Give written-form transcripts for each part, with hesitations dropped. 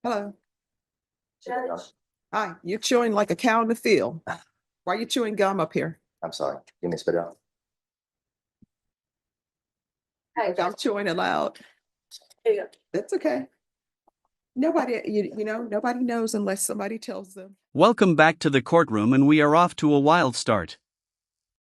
Hello. Judge. Hi, you're chewing like a cow in the field. Why are you chewing gum up here? I'm sorry. Give me a spit out. Like I'm chewing it loud. Here you go. That's okay. Nobody knows unless somebody tells them. Welcome back to the courtroom, and we are off to a wild start.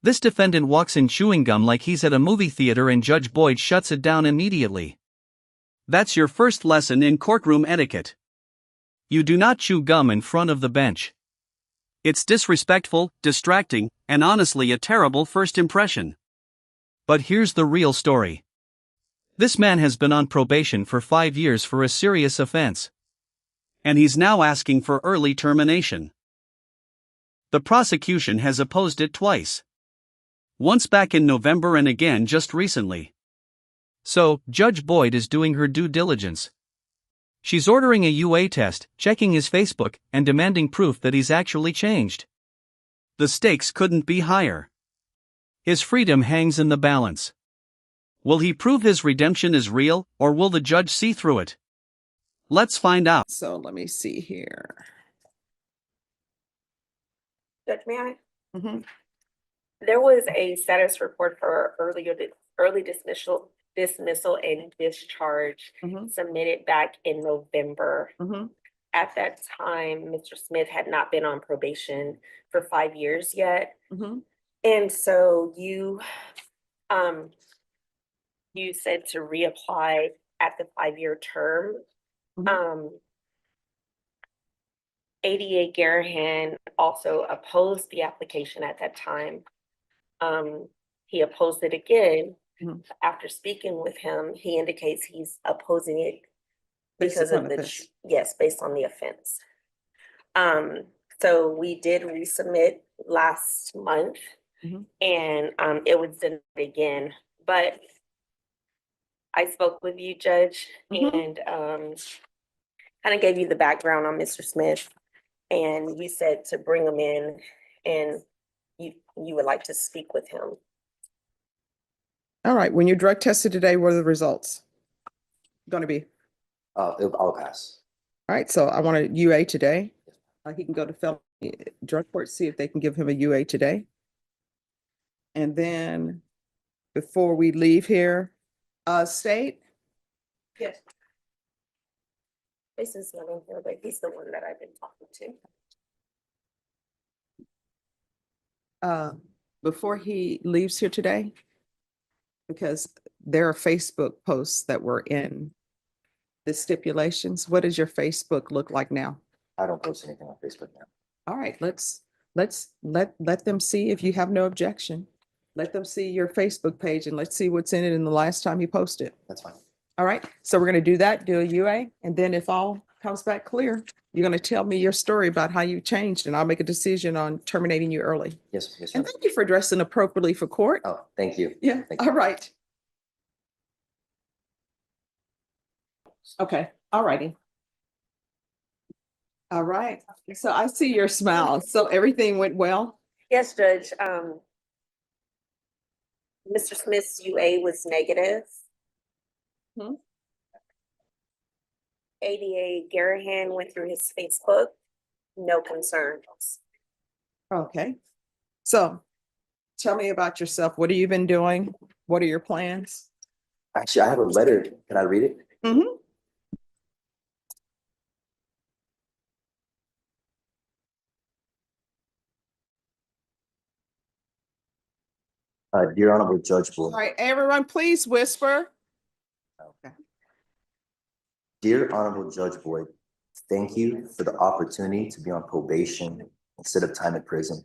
This defendant walks in chewing gum like he's at a movie theater, and Judge Boyd shuts it down immediately. That's your first lesson in courtroom etiquette. You do not chew gum in front of the bench. It's disrespectful, distracting, and honestly a terrible first impression. But here's the real story. This man has been on probation for 5 years for a serious offense. And he's now asking for early termination. The prosecution has opposed it twice. Once back in November and again just recently. So, Judge Boyd is doing her due diligence. She's ordering a UA test, checking his Facebook, and demanding proof that he's actually changed. The stakes couldn't be higher. His freedom hangs in the balance. Will he prove his redemption is real, or will the judge see through it? Let's find out. So let me see here. Judge, may I? Mhm. There was a status report for early dismissal and discharge Mhm. submitted back in November. Mhm. At that time, Mr. Smith had not been on probation for 5 years yet. Mhm. And so you said to reapply at the 5-year term. Mhm. ADA Garahan also opposed the application at that time. He opposed it again. Mhm. After speaking with him, he indicates he's opposing it Based because upon of the, offense. yes, based on the offense. So we did resubmit last month. Mhm. And it was denied again, but I spoke with you, Judge, Mhm. and kind of gave you the background on Mr. Smith, and you said to bring him in, and you would like to speak with him. All right. When you drug tested today, what are the results going to be? I'll pass. All right. So I want a UA today. He can go to felony drug court, see if they can give him a UA today. And then before we leave here, State. Yes. This is not in here, but he's the one that I've been talking to. Before he leaves here today, because there are Facebook posts that were in the stipulations. What does your Facebook look like now? I don't post anything on Facebook now. All right, let's let them see if you have no objection. Let them see your Facebook page and let's see what's in it in the last time you posted. That's fine. All right, so we're going to do that, do a UA, and then if all comes back clear, you're going to tell me your story about how you changed, and I'll make a decision on terminating you early. Yes, yes, And sir. thank you for dressing appropriately for court. Oh, thank you. Yeah, Thank you. all right. Okay, all righty. All right, so I see your smile. So everything went well? Yes, Judge. Mr. Smith's UA was negative. Hmm. ADA Garahan went through his Facebook, no concerns. Okay, so tell me about yourself. What have you been doing? What are your plans? Actually, I have a letter. Can I read it? Mm-hmm. Dear Honorable Judge All Boyd. right, everyone, please whisper. Okay. Dear Honorable Judge Boyd, thank you for the opportunity to be on probation instead of time in prison.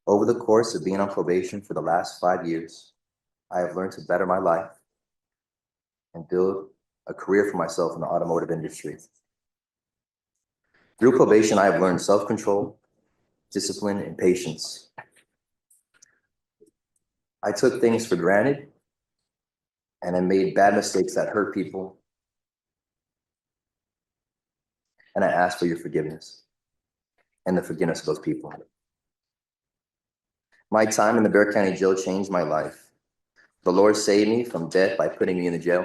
Over the course of being on probation for the last 5 years, I have learned to better my life and build a career for myself in the automotive industry. Through probation, I have learned self-control, discipline, and patience. I took things for granted and I made bad mistakes that hurt people. And I ask for your forgiveness and the forgiveness of those people. My time in the Bexar County Jail changed my life. The Lord saved me from death by putting me in the jail.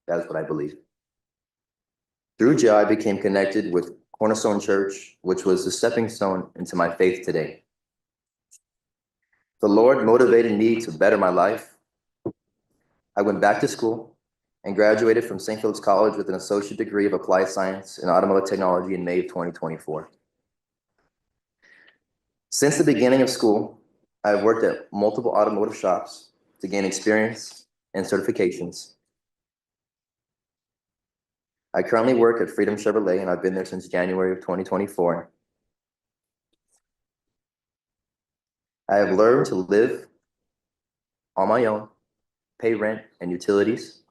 That is what I believe. Through jail, I became connected with Cornerstone Church, which was the stepping stone into my faith today. The Lord motivated me to better my life. I went back to school and graduated from St. Philip's College with an associate degree of applied science in automotive technology in May of 2024. Since the beginning of school, I have worked at multiple automotive shops to gain experience and certifications. I currently work at Freedom Chevrolet, and I've been there since January of 2024. I have learned to live on my own, pay rent and utilities.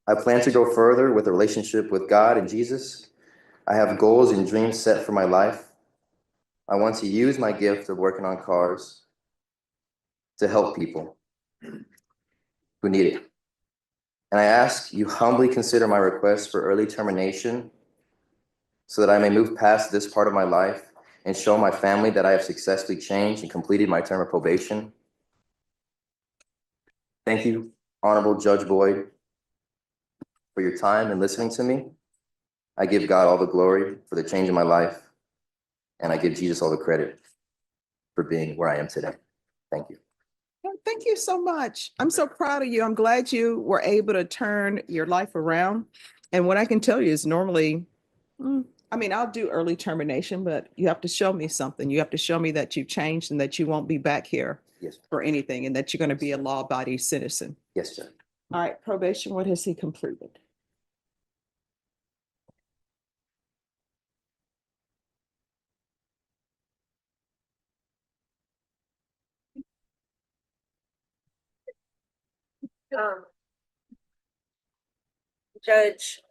I plan to go further with a relationship with God and Jesus. I have goals and dreams set for my life. I want to use my gift of working on cars to help people who need it. And I ask you humbly consider my request for early termination so that I may move past this part of my life and show my family that I have successfully changed and completed my term of probation. Thank you, Honorable Judge Boyd, for your time and listening to me. I give God all the glory for the change in my life, and I give Jesus all the credit for being where I am today. Thank you. Thank you so much. I'm so proud of you. I'm glad you were able to turn your life around. And what I can tell you is normally, I'll do early termination, but you have to show me something. You have to show me that you've changed and that you won't be back here Yes. for anything and that you're going to be a law-abiding citizen. Yes, sir. All right, probation, what has he completed? Judge,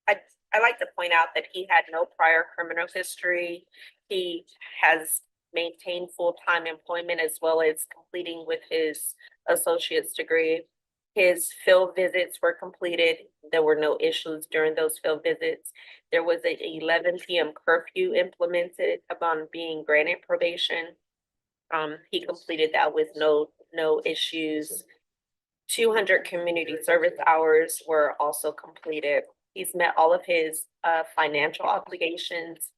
I like to point out that he had no prior criminal history. He has maintained full-time employment as well as completing with his associate's degree. His field visits were completed. There were no issues during those field visits. There was an 11 p.m. curfew implemented upon being granted probation. He completed that with no issues. 200 community service hours were also completed. He's met all of his financial obligations,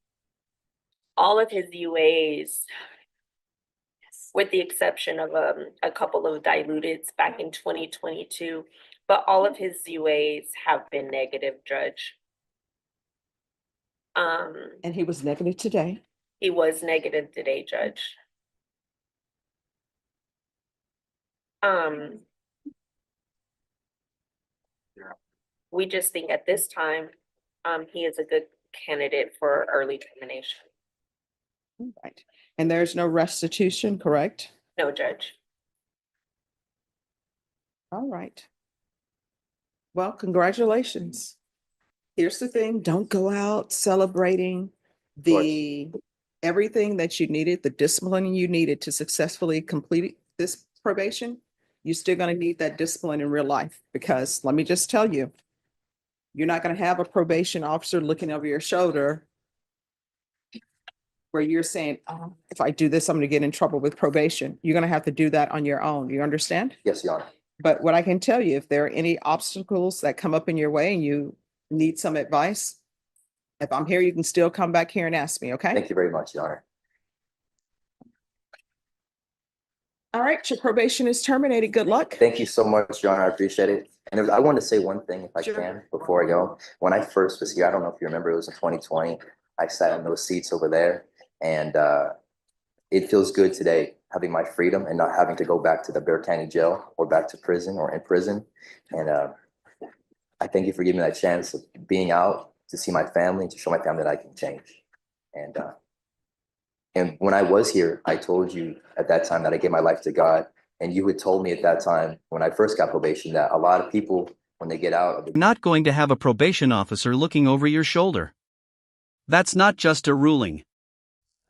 all of his UAs, with the exception of a couple of diluteds back in 2022, but all of his UAs have been negative, Judge. And he was negative today. He was negative today, Judge. We just think at this time, he is a good candidate for early termination. Right. And there's no restitution, correct? No, Judge. All right. Well, congratulations. Here's the thing, don't go out celebrating everything that you needed, the discipline you needed to successfully complete this probation. You're still going to need that discipline in real life, because let me just tell you, you're not going to have a probation officer looking over your shoulder where you're saying, oh, if I do this, I'm going to get in trouble with probation. You're going to have to do that on your own. You understand? Yes, Your Honor. But what I can tell you, if there are any obstacles that come up in your way and you need some advice, if I'm here, you can still come back here and ask me, okay? Thank you very much, Your Honor. All right, your probation is terminated. Good luck. Thank you so much, Your Honor. I appreciate it. And I want to say one thing, if I Sure. can, before I go. When I first was here, I don't know if you remember, it was in 2020. I sat in those seats over there, and it feels good today having my freedom and not having to go back to the Bexar County jail or back to prison or in prison. And I thank you for giving me that chance of being out to see my family and to show my family that I can change. And when I was here, I told you at that time that I gave my life to God. And you had told me at that time, when I first got probation, that a lot of people, when they get out of the— Not going to have a probation officer looking over your shoulder. That's not just a ruling.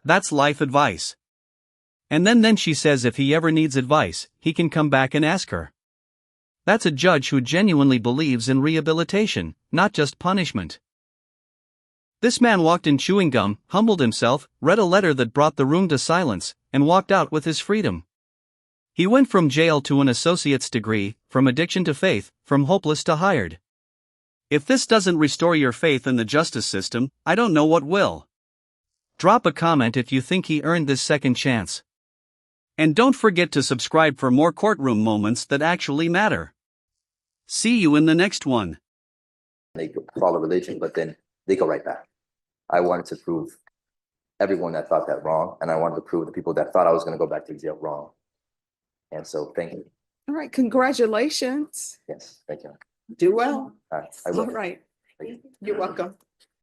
That's life advice. And then she says if he ever needs advice, he can come back and ask her. That's a judge who genuinely believes in rehabilitation, not just punishment. This man walked in chewing gum, humbled himself, read a letter that brought the room to silence, and walked out with his freedom. He went from jail to an associate's degree, from addiction to faith, from hopeless to hired. If this doesn't restore your faith in the justice system, I don't know what will. Drop a comment if you think he earned this second chance. And don't forget to subscribe for more courtroom moments that actually matter. See you in the next one. They follow religion, but then they go right back. I wanted to prove everyone that thought that wrong, and I wanted to prove the people that thought I was going to go back to jail wrong. And so, thank you. All right, congratulations. Yes, thank you. Do well. All right, I will. All right, Thank you. you're welcome.